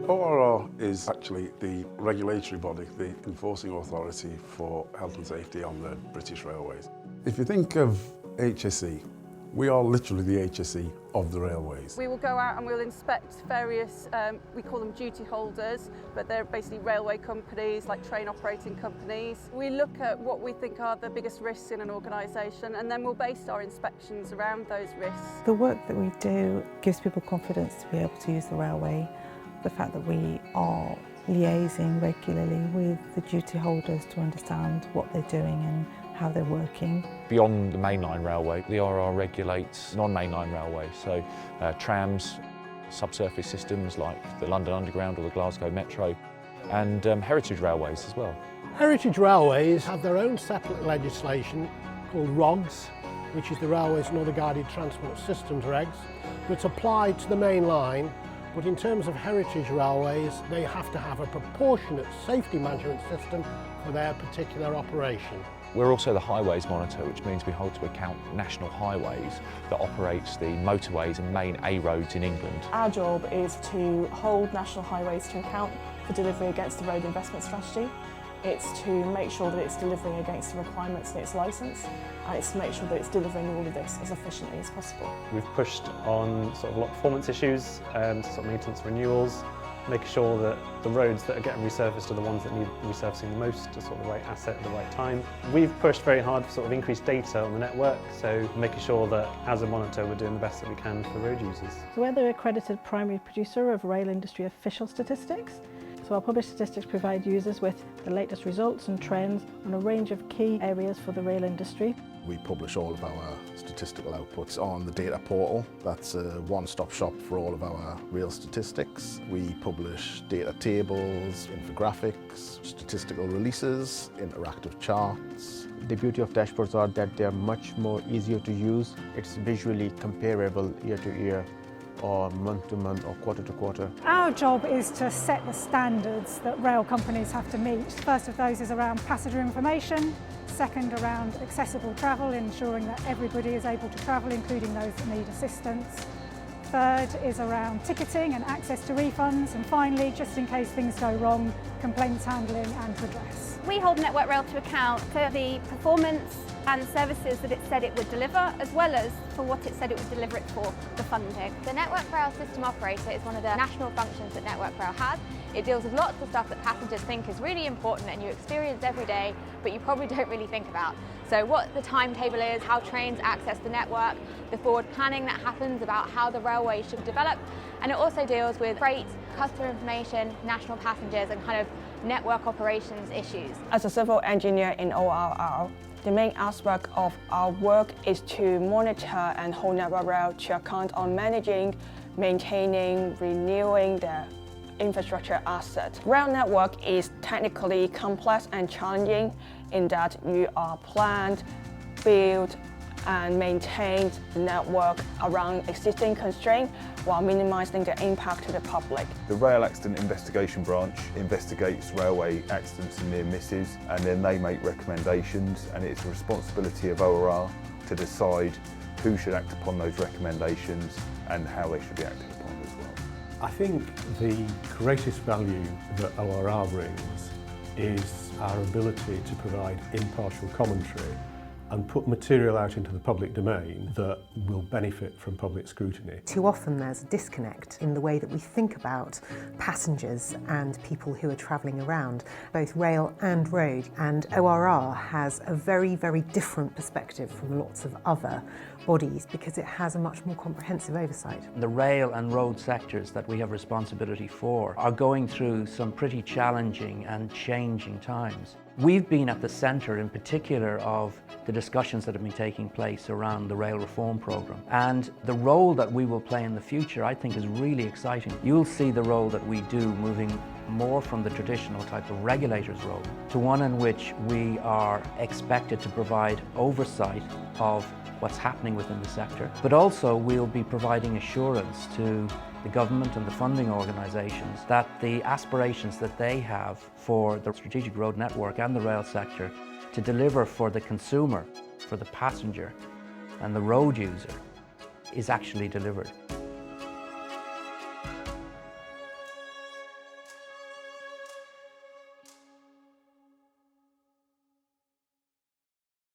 ORR is actually the regulatory body, the enforcing authority for health and safety on the British railways. If you think of HSE, we are literally the HSE of the railways. We will go out and we'll inspect various, we call them duty holders, but they're basically railway companies, like train operating companies. We look at what we think are the biggest risks in an organisation, and then we'll base our inspections around those risks. The work that we do gives people confidence to be able to use the railway. The fact that we are liaising regularly with the duty holders to understand what they're doing and how they're working. Beyond the mainline railway, the ORR regulates non-mainline railways, so trams, subsurface systems like the London Underground or the Glasgow Metro, and heritage railways as well. Heritage railways have their own separate legislation called ROGS, which is the Railways and Other Guided Transport Systems regs, that's applied to the main line. But in terms of heritage railways, they have to have a proportionate safety management system for their particular operation. We're also the highways monitor, which means we hold to account national highways that operates the motorways and main A roads in England. Our job is to hold national highways to account for delivery against the road investment strategy. It's to make sure that it's delivering against the requirements in its licence, and it's to make sure that it's delivering all of this as efficiently as possible. We've pushed on sort of a lot of performance issues, sort of maintenance renewals, making sure that the roads that are getting resurfaced are the ones that need resurfacing the most, to sort of the right asset at the right time. We've pushed very hard for sort of increased data on the network, so making sure that as a monitor we're doing the best that we can for road users. So we're the accredited primary producer of rail industry official statistics. So our published statistics provide users with the latest results and trends on a range of key areas for the rail industry. We publish all of our statistical outputs on the data portal. That's a one-stop shop for all of our rail statistics. We publish data tables, infographics, statistical releases, interactive charts. The beauty of dashboards are that they're much more easier to use. It's visually comparable year to year, or month to month, or quarter to quarter. Our job is to set the standards that rail companies have to meet. First of those is around passenger information. Second, around accessible travel, ensuring that everybody is able to travel, including those that need assistance. Third is around ticketing and access to refunds. And finally, just in case things go wrong, complaints handling and redress. We hold Network Rail to account for the performance and services that it said it would deliver, as well as for what it said it would deliver it for, the funding. The Network Rail System Operator is one of the national functions that Network Rail has. It deals with lots of stuff that passengers think is really important and you experience every day, but you probably don't really think about. So what the timetable is, how trains access the network, the forward planning that happens about how the railway should develop, and it also deals with freight, customer information, national passengers, and kind of network operations issues. As a civil engineer in ORR, the main aspect of our work is to monitor and hold Network Rail to account on managing, maintaining, renewing the infrastructure asset. Rail network is technically complex and challenging in that you are planned, build, and maintain the network around existing constraints while minimizing the impact to the public. The Rail Accident Investigation Branch investigates railway accidents and near misses, and then they make recommendations, and it's the responsibility of ORR to decide who should act upon those recommendations and how they should be acted upon as well. I think the greatest value that ORR brings is our ability to provide impartial commentary and put material out into the public domain that will benefit from public scrutiny. Too often there's a disconnect in the way that we think about passengers and people who are travelling around, both rail and road, and ORR has a very, very different perspective from lots of other bodies because it has a much more comprehensive oversight. The rail and road sectors that we have responsibility for are going through some pretty challenging and changing times. We've been at the centre in particular of the discussions that have been taking place around the rail reform programme, and the role that we will play in the future I think is really exciting. You'll see the role that we do moving more from the traditional type of regulator's role to one in which we are expected to provide oversight of what's happening within the sector, but also we'll be providing assurance to the government and the funding organisations that the aspirations that they have for the strategic road network and the rail sector to deliver for the consumer, for the passenger and the road user is actually delivered.